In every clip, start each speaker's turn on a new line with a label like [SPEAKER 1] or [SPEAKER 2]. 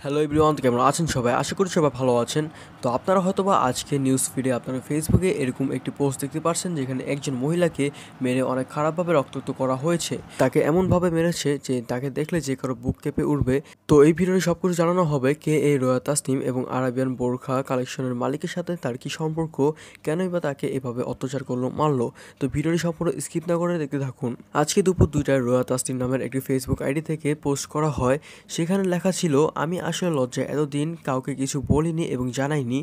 [SPEAKER 1] Hello everyone, তো কেমন আছেন সবাই? আশা করি সবাই ভালো আছেন। তো আপনারা হয়তোবা আজকে নিউজ ফিডে আপনারা ফেসবুকে এরকম একটি পোস্ট দেখতে পাচ্ছেন, যেখানে একজন মহিলাকে মেরে অনেক খারাপভাবে রক্তাক্ত করা হয়েছে। তাকে এমনভাবে মেরেছে যে তাকে দেখলে যে কারো বুক কেঁপে উঠবে। তো এই ভিডিওতে সব কিছু জানানো হবে, কে এই রোয়া তাসনিম এবং আরাবিয়ান বোরখা কালেকশনের মালিকের সাথে তার কি সম্পর্ক, কেনই বা তাকে এভাবে অত্যাচার করলো, মারলো। তো ভিডিওটি সম্পূর্ণ স্কিপ না করে দেখতে থাকুন। আজকে দুপুর 2টায় রোয়া তাসনিম নামের একটি ফেসবুক আইডি থেকে পোস্ট করা হয়। সেখানে লেখা ছিল, আমি আসলে লজ্জায় এতদিন কাউকে কিছু বলিনি এবং জানাইনি।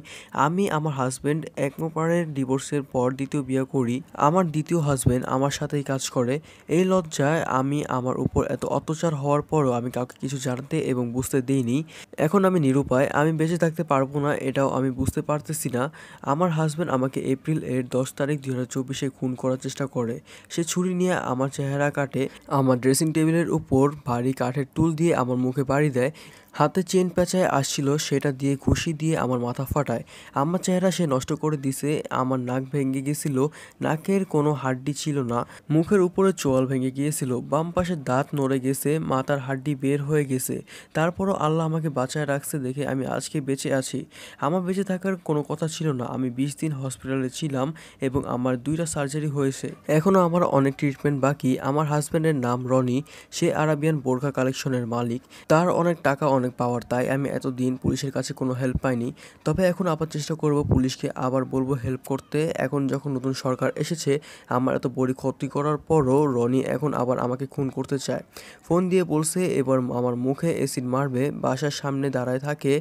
[SPEAKER 1] আমি আমার হাজব্যান্ড এক প্রকারের ডিভোর্সের পর দ্বিতীয় বিয়ে করি। আমার দ্বিতীয় হাজব্যান্ড আমার সাথেই কাজ করে। এই লজ্জায় আমি আমার উপর এত অত্যাচার হওয়ার পরও আমি কাউকে কিছু জানতে এবং বুঝতে দিইনি। এখন আমি নিরুপায়, আমি বেঁচে থাকতে পারবো না এটাও আমি বুঝতে পারতেছি না। আমার হাজব্যান্ড আমাকে এপ্রিল 10 তারিখ 2024 খুন করার চেষ্টা করে। সে ছুরি নিয়ে আমার চেহারা কাটে, আমার ড্রেসিং টেবিলের উপর ভারী কাঠের টুল দিয়ে আমার মুখে বাড়ি দেয়, হাতে চেন পেঁচায় আসছিল সেটা দিয়ে ঘুষি দিয়ে আমার মাথা ফাটায়। আমার চেহারা সে নষ্ট করে দিছে, আমার নাক ভেঙে গেছিল, নাকের কোনো হাড্ডি ছিল না, মুখের উপরে চোয়াল ভেঙে গিয়েছিল, বাম পাশের দাঁত নড়ে গেছে, মাথার হাড্ডি বের হয়ে গেছে। তারপরও আল্লাহ আমাকে বাঁচায় রাখছে দেখে আমি আজকে বেঁচে আছি। আমার বেঁচে থাকার কোনো কথা ছিল না। আমি 20 দিন হসপিটালে ছিলাম এবং আমার 2টা সার্জারি হয়েছে। এখনও আমার অনেক ট্রিটমেন্ট বাকি। আমার হাজব্যান্ডের নাম রনি, সে আরাবিয়ান বোরখা কালেকশনের মালিক। তার অনেক টাকা, অনেক পাওয়ার, তাই আমি এতদিন পুলিশের কাছে কোনো হেল্প পাইনি। তবে এখন আবার চেষ্টা করব, পুলিশকে আবার বলবো হেল্প করতে। এখন যখন নতুন সরকার এসেছে, আমার এত বড় ক্ষতি করার পরও রনি এখন আবার আমাকে খুন করতে চায়। ফোন দিয়ে বলছে এবার আমার মুখে অ্যাসিড মারবে, বাসার সামনে দাঁড়ায় থাকে।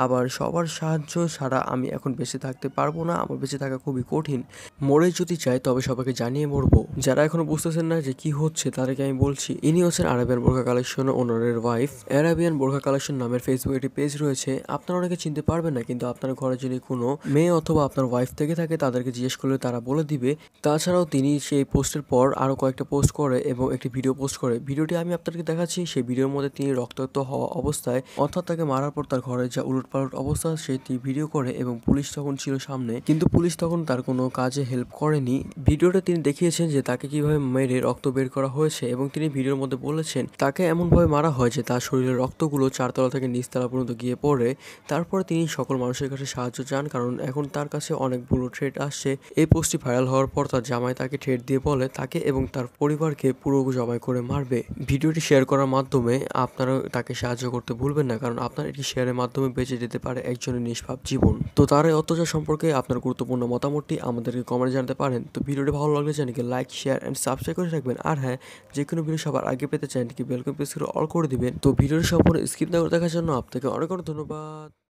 [SPEAKER 1] আবার সবার সাহায্য ছাড়া আমি এখন বেঁচে থাকতে পারবো না, আমার বেঁচে থাকা খুবই কঠিন। মরে যদি চাই তবে সবাইকে জানিয়ে মরবো। যারা এখনো বুঝতেছেন না যে কি হচ্ছে তাদেরকে আমি বলছি, ইনি হচ্ছেন আরাবিয়ান বোরখা কালেকশন ওনারের ওয়াইফ। আরাবিয়ান বোরখা কালেকশন নামের ফেসবুক একটি পেজ রয়েছে। আপনারা অনেকে চিনতে পারবেন না, কিন্তু আপনার ঘরে যদি কোনো মেয়ে অথবা আপনার ওয়াইফ থেকে থাকে তাদেরকে জিজ্ঞেস করলে তারা বলে দিবে। তাছাড়াও তিনি সেই পোস্টের পর আরও কয়েকটা পোস্ট করে এবং একটি ভিডিও পোস্ট করে। ভিডিওটি আমি আপনাদেরকে দেখাচ্ছি। সেই ভিডিওর মধ্যে তিনি রক্তাক্ত হওয়া অবস্থায়, অর্থাৎ তাকে মারার পর তার ঘরে যা উলটপালট অবস্থা সেটি ভিডিও করে এবং পুলিশ তখন ছিল সামনে, কিন্তু পুলিশ তখন তার কোনো কাজে হেল্প করেনি। ভিডিওটা তিনি দেখিয়েছেন যে তাকে কিভাবে মেরে রক্ত বের করা হয়েছে এবং তিনি ভিডিওর মধ্যে বলেছেন তাকে এমনভাবে মারা হয় যে তার শরীরের রক্তগুলো 4তলা থেকে নিচতলা পর্যন্ত গিয়ে পড়ে। তারপরে তিনি সকল মানুষের কাছে সাহায্য চান, কারণ এখন তার কাছে অনেক বড় থ্রেট আসছে। এই পোস্টটি ভাইরাল হওয়ার পর তার জামাই তাকে থ্রেট দিয়ে বলে তাকে এবং তার পরিবারকে পুরো জবাই করে মারবে। ভিডিওটি শেয়ার করার মাধ্যমে আপনারা তাকে সাহায্য করতে ভুলবেন না, কারণ আপনার এটি শেয়ারের মাধ্যমে বেঁচে যেতে পারে একজনের নিষ্পাপ জীবন। তো তার এই অত্যাচার সম্পর্কে আপনার গুরুত্বপূর্ণ মতামতটি আমাদেরকে কমেন্টে জানাতে পারেন। তো ভিডিওটি ভালো লাগলে চ্যানেলকে লাইক, শেয়ার এন্ড সাবস্ক্রাইব করে রাখবেন। আর হ্যাঁ, যে কোনো ভিডিও সবার আগে পেতে চ্যানেলটিকে বেল আইকন প্রেস করে অল করে দিবেন। তো ভিডিওটি সম্পূর্ণ স্কিপ না করে দেখার জন্য আপনাকে অনেক অনেক ধন্যবাদ।